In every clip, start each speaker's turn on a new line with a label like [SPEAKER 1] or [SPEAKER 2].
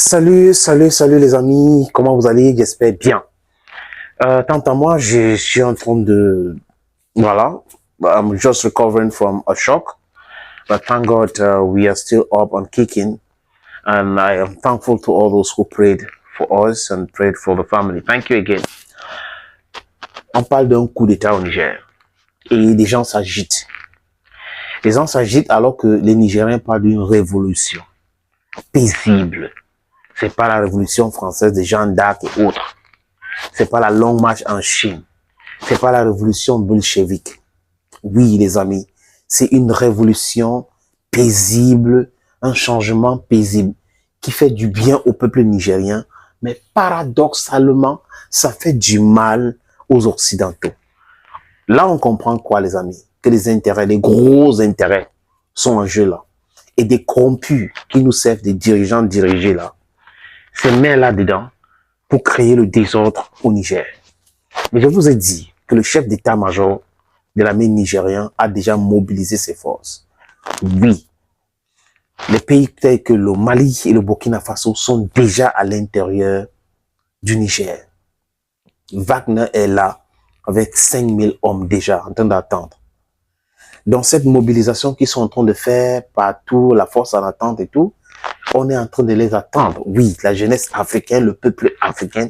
[SPEAKER 1] Salut les amis, comment vous allez? J'espère bien. Tant à moi, je suis en train de, voilà, I'm just recovering from a shock, but thank God we are still up and kicking, and I am thankful to all those who prayed for us and prayed for the family. Thank you again. On parle d'un coup d'État au Niger et les gens s'agitent. Les gens s'agitent alors que les Nigériens parlent d'une révolution paisible. C'est pas la révolution française des Jeanne d'Arc et autres. C'est pas la longue marche en Chine. C'est pas la révolution bolchevique. Oui, les amis, c'est une révolution paisible, un changement paisible qui fait du bien au peuple nigérien, mais paradoxalement, ça fait du mal aux Occidentaux. Là, on comprend quoi, les amis? Que les intérêts, les gros intérêts sont en jeu là. Et des corrompus qui nous servent des dirigeants dirigés là, se mettent là-dedans pour créer le désordre au Niger. Mais je vous ai dit que le chef d'état-major de l'armée nigérienne a déjà mobilisé ses forces. Oui, les pays tels que le Mali et le Burkina Faso sont déjà à l'intérieur du Niger. Wagner est là avec 5000 hommes déjà en train d'attendre. Dans cette mobilisation qu'ils sont en train de faire partout, la force en attente et tout, on est en train de les attendre. Oui, la jeunesse africaine, le peuple africain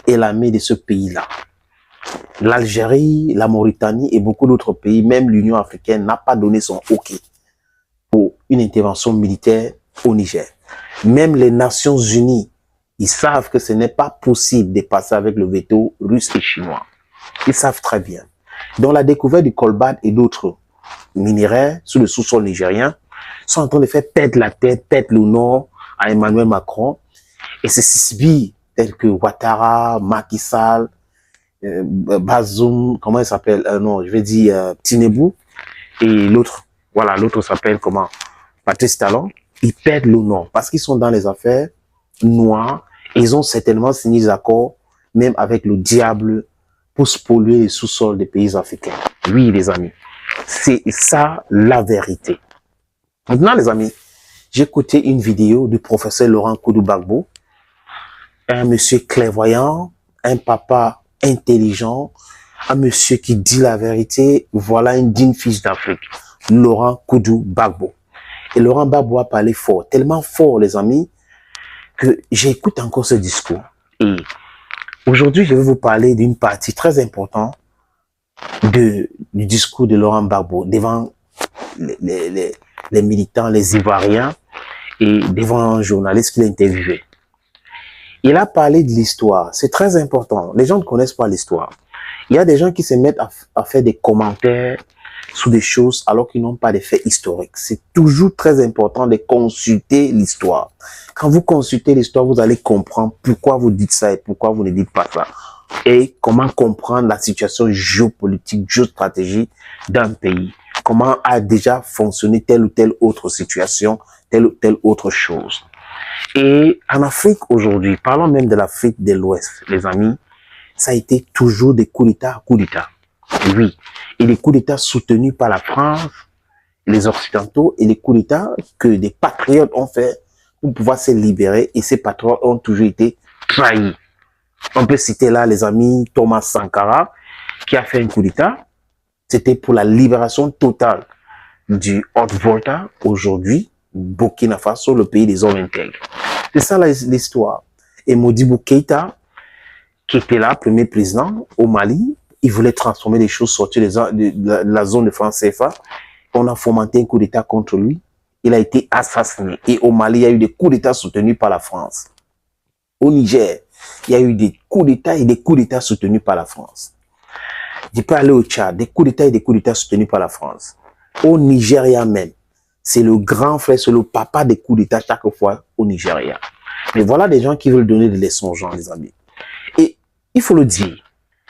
[SPEAKER 1] et l'armée de ce pays-là. L'Algérie, la Mauritanie et beaucoup d'autres pays, même l'Union africaine, n'a pas donné son OK pour une intervention militaire au Niger. Même les Nations Unies, ils savent que ce n'est pas possible de passer avec le veto russe et chinois. Ils savent très bien. Donc la découverte du colbad et d'autres minéraires sous le sous-sol nigérien sont en train de faire perdre la tête, perdre le nom à Emmanuel Macron. Et ces sisbis tels que Ouattara, Macky Sall, Bazoum, comment il s'appelle? Non, je vais dire Tinebou. Et l'autre, voilà, l'autre s'appelle comment? Patrice Talon. Ils perdent le nom parce qu'ils sont dans les affaires noires. Et ils ont certainement signé des accords, même avec le diable, pour spolier les sous-sols des pays africains. Oui, les amis. C'est ça la vérité. Maintenant, les amis, j'ai écouté une vidéo du professeur Laurent Koudou-Gbagbo, un monsieur clairvoyant, un papa intelligent, un monsieur qui dit la vérité. Voilà une digne fils d'Afrique, Laurent Koudou-Gbagbo. Et Laurent Gbagbo a parlé fort, tellement fort, les amis, que j'écoute encore ce discours. Et aujourd'hui, je vais vous parler d'une partie très importante du discours de Laurent Gbagbo devant les militants, les Ivoiriens et devant un journaliste qu'il a interviewé. Il a parlé de l'histoire. C'est très important. Les gens ne connaissent pas l'histoire. Il y a des gens qui se mettent à faire des commentaires sur des choses alors qu'ils n'ont pas de faits historiques. C'est toujours très important de consulter l'histoire. Quand vous consultez l'histoire, vous allez comprendre pourquoi vous dites ça et pourquoi vous ne dites pas ça. Et comment comprendre la situation géopolitique, géostratégique d'un pays. Comment a déjà fonctionné telle ou telle autre situation, telle ou telle autre chose. Et en Afrique aujourd'hui, parlons même de l'Afrique de l'Ouest, les amis, ça a été toujours des coups d'État à coups d'État. Oui, et des coups d'État soutenus par la France, les Occidentaux, et les coups d'État que des patriotes ont fait pour pouvoir se libérer, et ces patriotes ont toujours été trahis. On peut citer là, les amis, Thomas Sankara, qui a fait un coup d'État. C'était pour la libération totale du Haute-Volta, aujourd'hui, Burkina Faso, le pays des hommes intègres. C'est ça l'histoire. Et Modibo Keïta, qui était là, premier président au Mali, il voulait transformer les choses, sortir de la zone de France CFA. On a fomenté un coup d'État contre lui. Il a été assassiné. Et au Mali, il y a eu des coups d'État soutenus par la France. Au Niger, il y a eu des coups d'État et des coups d'État soutenus par la France. Je peux aller au Tchad, des coups d'État et des coups d'État soutenus par la France. Au Nigeria même, c'est le grand frère, c'est le papa des coups d'État chaque fois au Nigeria. Mais voilà des gens qui veulent donner des leçons aux gens, les amis. Et il faut le dire,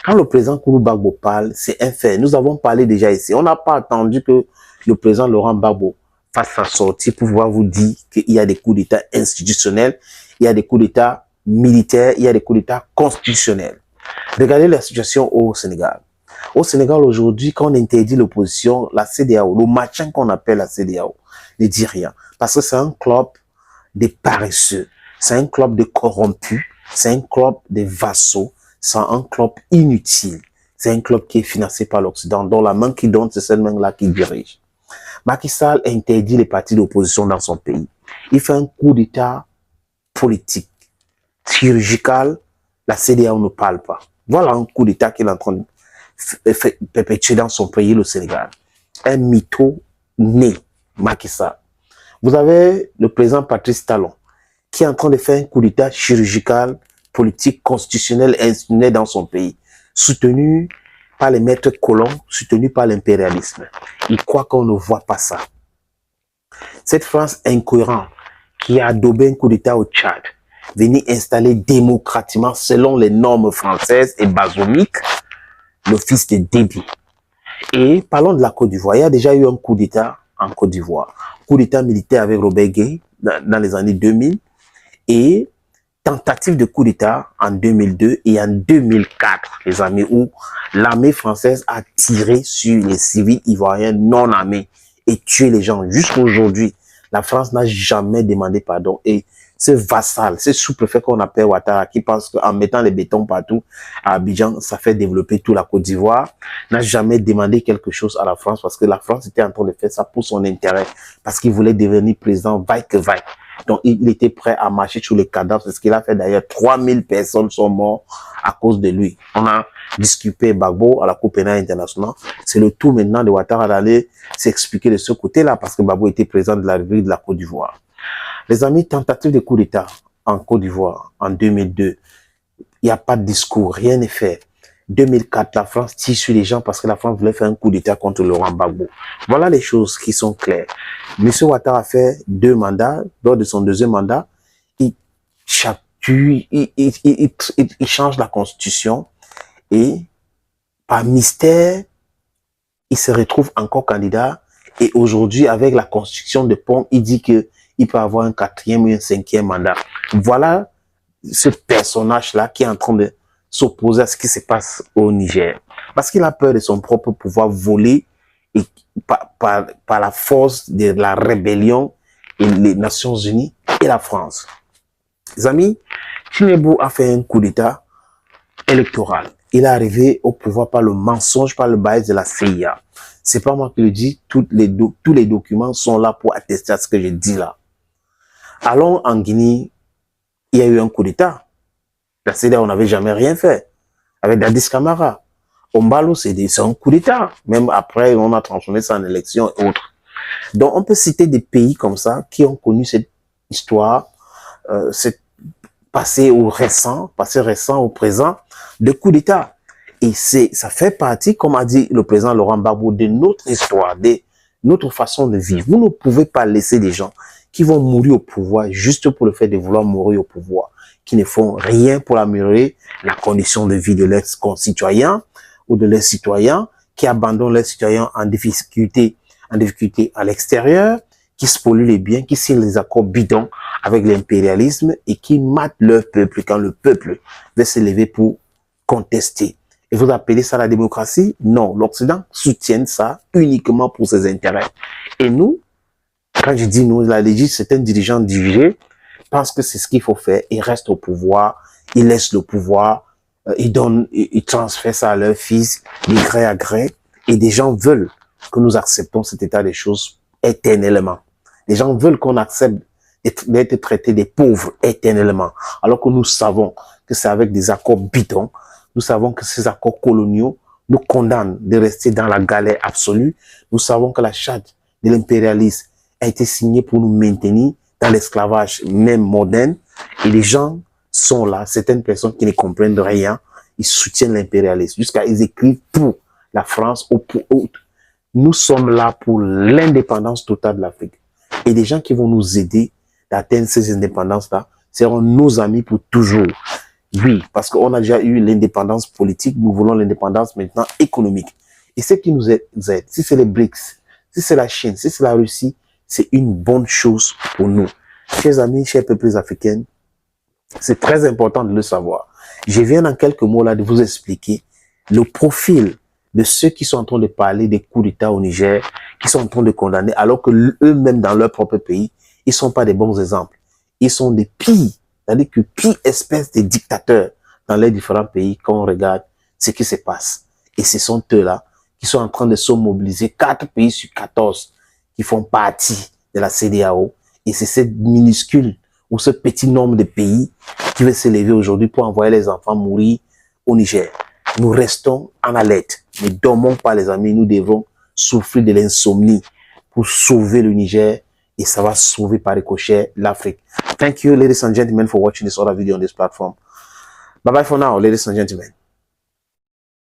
[SPEAKER 1] quand le président Koudou-Gbagbo parle, c'est un fait. Nous avons parlé déjà ici. On n'a pas attendu que le président Laurent Gbagbo fasse sa sortie pour pouvoir vous dire qu'il y a des coups d'État institutionnels, il y a des coups d'État militaires, il y a des coups d'État constitutionnels. Regardez la situation au Sénégal. Au Sénégal aujourd'hui, quand on interdit l'opposition, la CEDEAO, le machin qu'on appelle la CEDEAO, ne dit rien. Parce que c'est un club des paresseux. C'est un club de corrompus, c'est un club de vassaux, c'est un club inutile. C'est un club qui est financé par l'Occident, dont la main qui donne, c'est cette main-là qui dirige. Macky Sall interdit les partis d'opposition dans son pays. Il fait un coup d'État politique, chirurgical. La CEDEAO ne parle pas. Voilà un coup d'État qu'il est en train de perpétuer dans son pays, le Sénégal. Un mytho né, Macky Sall. Vous avez le président Patrice Talon, qui est en train de faire un coup d'État chirurgical, politique, constitutionnel, institutionnel dans son pays, soutenu par les maîtres colons, soutenu par l'impérialisme. Il croit qu'on ne voit pas ça. Cette France incohérente qui a adobé un coup d'État au Tchad, venu installer démocratiquement, selon les normes françaises et basomiques, le fils de Déby. Et parlons de la Côte d'Ivoire. Il y a déjà eu un coup d'État en Côte d'Ivoire. Coup d'État militaire avec Robert Gueye dans les années 2000 et tentative de coup d'État en 2002 et en 2004, les amis, où l'armée française a tiré sur les civils ivoiriens non armés et tué les gens. Jusqu'à aujourd'hui, la France n'a jamais demandé pardon. Et ce vassal, ce sous-préfet qu'on appelle Ouattara, qui pense qu'en mettant les bétons partout à Abidjan, ça fait développer toute la Côte d'Ivoire, n'a jamais demandé quelque chose à la France parce que la France était en train de faire ça pour son intérêt, parce qu'il voulait devenir président vaille que vaille. Donc, il était prêt à marcher sur les cadavres. C'est ce qu'il a fait d'ailleurs. 3000 personnes sont mortes à cause de lui. On a disculpé Gbagbo à la Cour pénale internationale. C'est le tour maintenant de Ouattara d'aller s'expliquer de ce côté-là parce que Gbagbo était président de la République de la Côte d'Ivoire. Les amis, tentative de coup d'État en Côte d'Ivoire en 2002. Il n'y a pas de discours, rien n'est fait. 2004, la France tire sur les gens parce que la France voulait faire un coup d'État contre Laurent Gbagbo. Voilà les choses qui sont claires. Monsieur Ouattara a fait 2 mandats. Lors de son 2e mandat, il change la constitution et par mystère, il se retrouve encore candidat. Et aujourd'hui, avec la construction de pont, il dit qu'il peut avoir un 4e ou un 5e mandat. Voilà ce personnage-là qui est en train de s'opposer à ce qui se passe au Niger. Parce qu'il a peur de son propre pouvoir volé et par la force de la rébellion et les Nations Unies et la France. Les amis, Tinubu a fait un coup d'État électoral. Il est arrivé au pouvoir par le mensonge, par le biais de la CIA. C'est pas moi qui le dis, tous les documents sont là pour attester à ce que je dis là. Allons en Guinée, il y a eu un coup d'État. La CEDEAO, on n'avait jamais rien fait. Avec Dadis Camara. Ombalo, c'est un coup d'État. Même après, on a transformé ça en élection et autres. Donc, on peut citer des pays comme ça qui ont connu cette histoire, cette passé récent au présent, de coup d'État. Et ça fait partie, comme a dit le président Laurent Gbagbo, de notre histoire, de notre façon de vivre. Vous ne pouvez pas laisser des gens qui vont mourir au pouvoir juste pour le fait de vouloir mourir au pouvoir, qui ne font rien pour améliorer la condition de vie de leurs concitoyens ou de leurs citoyens, qui abandonnent leurs citoyens en difficulté à l'extérieur, qui spolient les biens, qui signent les accords bidons avec l'impérialisme et qui matent leur peuple quand le peuple veut se lever pour contester. Et vous appelez ça la démocratie? Non, l'Occident soutient ça uniquement pour ses intérêts. Et nous, quand je dis nous, la légitime, c'est un dirigeant dirigé, pense que c'est ce qu'il faut faire, il reste au pouvoir, il laisse le pouvoir, il transfère ça à leur fils, de gré à gré, et des gens veulent que nous acceptons cet état des choses éternellement. Les gens veulent qu'on accepte d'être traités des pauvres éternellement, alors que nous savons que c'est avec des accords bidons, nous savons que ces accords coloniaux nous condamnent de rester dans la galère absolue, nous savons que la charte de l'impérialisme a été signée pour nous maintenir dans l'esclavage même moderne, et les gens sont là, certaines personnes qui ne comprennent rien, ils soutiennent l'impérialisme, jusqu'à ils écrivent pour la France ou pour autre. Nous sommes là pour l'indépendance totale de l'Afrique. Et les gens qui vont nous aider d'atteindre ces indépendances-là seront nos amis pour toujours. Oui, parce qu'on a déjà eu l'indépendance politique, nous voulons l'indépendance maintenant économique. Et ce qui nous aide, si c'est les BRICS, si c'est la Chine, si c'est la Russie, c'est une bonne chose pour nous. Chers amis, chers peuples africains, c'est très important de le savoir. Je viens dans quelques mots là de vous expliquer le profil de ceux qui sont en train de parler des coups d'État au Niger, qui sont en train de condamner, alors que eux-mêmes dans leur propre pays, ils sont pas des bons exemples. Ils sont des pires C'est-à-dire que qui espèce de dictateurs dans les différents pays quand on regarde ce qui se passe. Et ce sont eux-là qui sont en train de se mobiliser, 4 pays sur 14 qui font partie de la CEDEAO. Et c'est cette minuscule ou ce petit nombre de pays qui veut s'élever aujourd'hui pour envoyer les enfants mourir au Niger. Nous restons en alerte. Ne dormons pas, les amis. Nous devrons souffrir de l'insomnie pour sauver le Niger, et ça va sauver par ricochet l'Afrique. Thank you, ladies and gentlemen, for watching this other video on this platform. Bye bye for now, ladies and gentlemen.